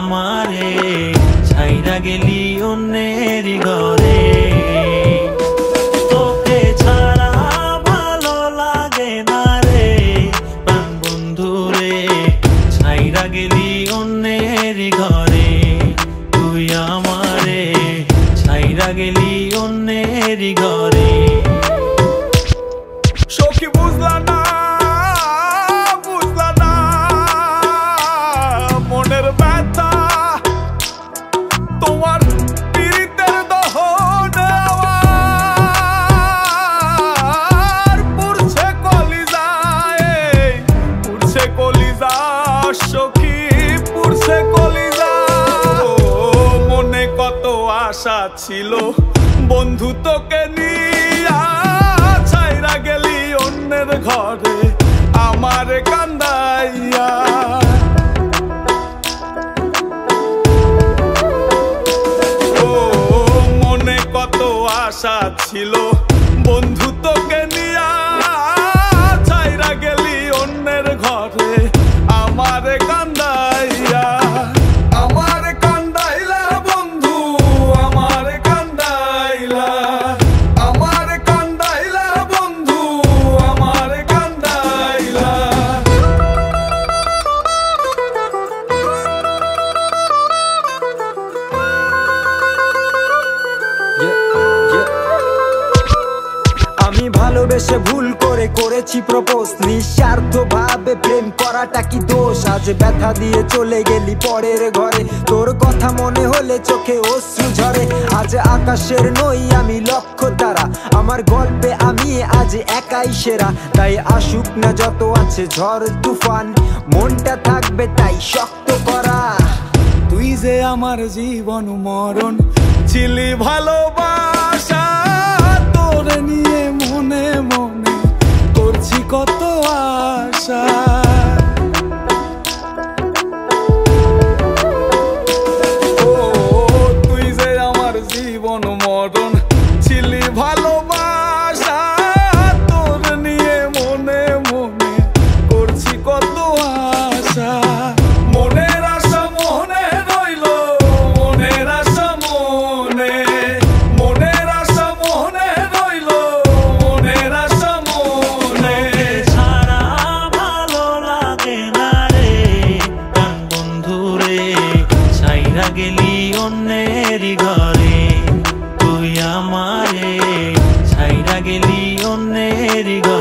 আমারে ছাইরা গেলি অন্যের ঘরে। তোকে ছাড়া ভালো লাগে না রে প্রাণ বন্ধু রে, ছাইরা গেলি অন্যের ঘরে। তুই আমারে ছাইরা গেলি অন্যের ঘরে। সখী বুঝলা না মনের ব্যথা, তোমার পীড়িতের দহনে আমার পুড়ছে কলিজা সখী পুড়ছে কলিজা। মনে কত আশা ছিল বন্ধু তোকে নিয়া, ছাইরা গেলি অন্যের ঘরে আমারে কান্দাইয়া। মনে কত আশা ছিল বন্ধু তোকে নিয়া, ছাইরা গেলি অন্যের ঘরে আমারে কান্দাইয়া। আমারে কান্দাইলা বন্ধু আমারে কান্দাইলা, আমারে কান্দাইলা বন্ধু আমারে কান্দাইলা। আমি ভালোবেসে ভুল করে করেছি প্রপোজ, নিঃস্বার্থ ভাবে প্রেম করাটা কি দোষ? আজ ব্যথা দিয়ে চলে গেলি পরের ঘরে, তোর কথা মনে হলে চোখে অশ্রু ঝরে। আজ আকাশের নই আমি লক্ষ্য তারা, আমার গল্পে আমি আজ একাই সেরা। তাই আসুক না যত আছে ঝড় তুফান, মনটা থাকবে তাই শক্ত করা। তুই যে আমার জীবন মরণ ছিলি ভালোবাসা, তোরে নিয়ে মনে মনে করছি কত আশা। তুই যে আমার জীবন মরণ ছিলি ভালোবাসা, তোরে নিয়ে মনে মনে করছি কত আশা। মনের আশা মনে রইল, মনের আশা মনে, মনের আশা মনে রইল, মনের আশা মনে। ছাড়া ভালো লাগে না রে প্রাণ বন্ধু রে, ছাইরা গেলি অন্যের ঘরে। তুই আমারে ছাইরা গেলি অন্যের ঘরে।